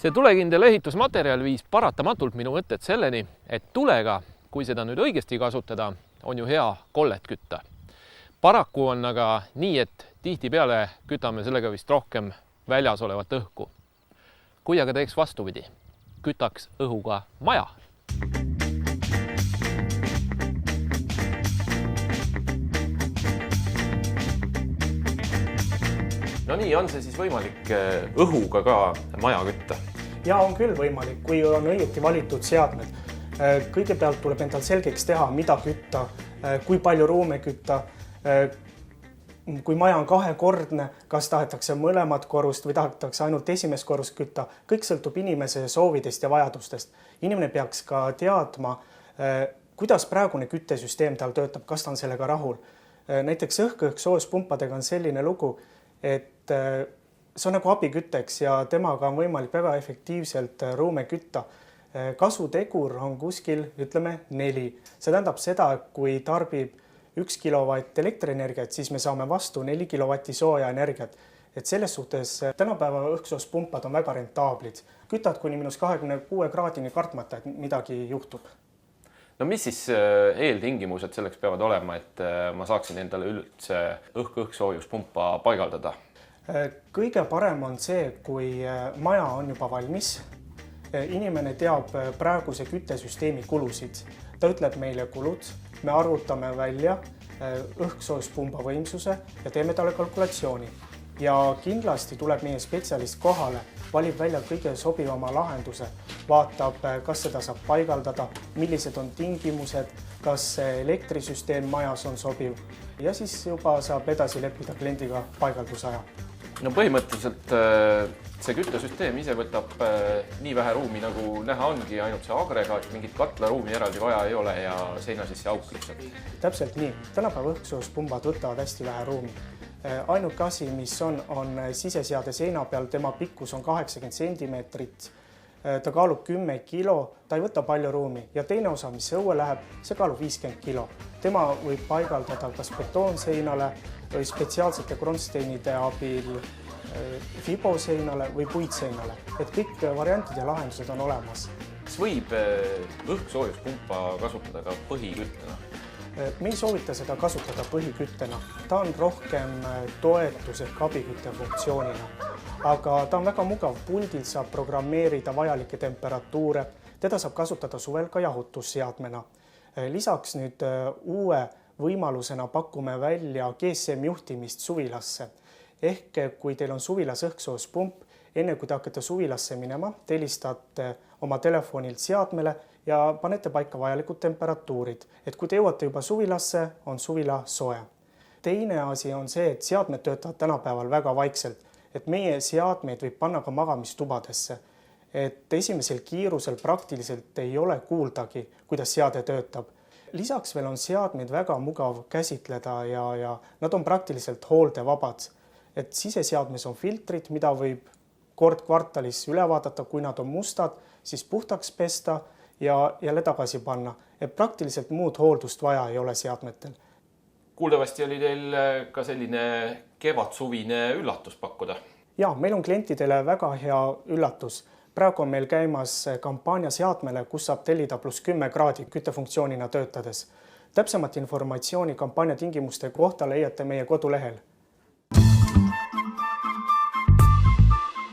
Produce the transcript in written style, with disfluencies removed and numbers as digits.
See tulekindel ehitusmaterjal viis paratamatult minu mõtted selleni, et tulega, kui seda nüüd õigesti kasutada, on ju hea kollet kütta. Paraku on aga nii, et tihtipeale kütame sellega vist rohkem väljas olevat õhku. Kui aga teeks vastupidi, kütaks õhuga maja. No nii, on see siis võimalik õhuga ka maja kütta? Ja on küll võimalik, kui on õieti valitud seadmed. Kõigepealt tuleb endal selgeks teha, mida kütta, kui palju ruume kütta, kui maja on kahekordne, kas tahetakse mõlemat korrust või tahetakse ainult esimest korrust kütta. Kõik sõltub inimese soovidest ja vajadustest. Inimene peaks ka teadma, kuidas praegune küttesüsteem tal töötab, kas ta on sellega rahul. Näiteks õhk-soojuspumpadega on selline lugu, et see on nagu abikütteks ja temaga on võimalik väga efektiivselt ruume kütta. Kasutegur on kuskil, ütleme, 4. See tähendab seda, et kui tarbib 1 kilovatt elektrienergiat, siis me saame vastu 4 kilovatti sooja energiat. Et selles suhtes tänapäeva õhksoojuspunpad on väga rentaablid. Kütad kuni -26 kraadini kartmata, et midagi juhtub. No mis siis eeltingimused selleks peavad olema, et ma saaksin endale üldse õhksoojuspumpa paigaldada? Kõige parem on see, kui maja on juba valmis. Inimene teab praeguse küttesüsteemi kulusid. Ta ütleb meile kulud, me arvutame välja õhksoojuspumba võimsuse ja teeme talle kalkulatsiooni. Ja kindlasti tuleb meie spetsialist kohale, valib välja kõige sobivama lahenduse, vaatab, kas seda saab paigaldada, millised on tingimused, kas elektrisüsteem majas on sobiv ja siis juba saab edasi leppida kliendiga paigaldusaja. No põhimõtteliselt see küttesüsteem ise võtab nii vähe ruumi, nagu näha ongi, ainult see agregaat, mingit katlaruumi eraldi vaja ei ole ja seina sisse auk lihtsalt. Täpselt nii. Tänapäeva õhksoojuspunbad võtavad hästi vähe ruumi. Ainuke asi, mis on siseseade seina peal, tema pikkus on 80 sentimeetrit, ta kaalub 10 kilo, ta ei võta palju ruumi ja teine osa, mis õue läheb, see kaalub 50 kilo. Tema võib paigaldada kas betoonseinale või spetsiaalsete kronsteinide abil fiboseinale või puitseinale. Et kõik variantid ja lahendused on olemas. Kas võib õhksoojuspumpa kasutada ka põhiküttena? Me ei soovita seda kasutada põhiküttena. Ta on rohkem toetus ehk abikütte funktsioonina. Aga ta on väga mugav. Puldilt saab programmeerida vajalikke temperatuure. Teda saab kasutada suvel ka jahutusseadmena. Lisaks nüüd uue võimalusena pakume välja GSM-juhtimist suvilasse. Ehk kui teil on suvilas õhksoojuspump, enne kui te hakkate suvilasse minema, te helistate oma telefonilt seadmele ja panete paika vajalikud temperatuurid. Et kui te jõuate juba suvilasse, on suvila soe. Teine asi on see, et seadmed töötavad tänapäeval väga vaikselt. Et meie seadmeid võib panna ka magamistubadesse. Et esimesel kiirusel praktiliselt ei ole kuuldagi, kuidas seade töötab. Lisaks veel on seadmeid väga mugav käsitleda ja nad on praktiliselt hooldevabad. Et siseseadmes on filtrid, mida võib kord kvartalis üle vaadata, kui nad on mustad, siis puhtaks pesta ja jälle tagasi panna. Et praktiliselt muud hooldust vaja ei ole seadmetel. Kuuldavasti oli teil ka selline kevadsuvine üllatus pakkuda? Ja, meil on klientidele väga hea üllatus. Praegu on meil käimas kampaania seadmele, kus saab tellida +10 kraadi küttefunktsioonina töötades. Täpsemat informatsiooni kampaania tingimuste kohta leiate meie kodulehel.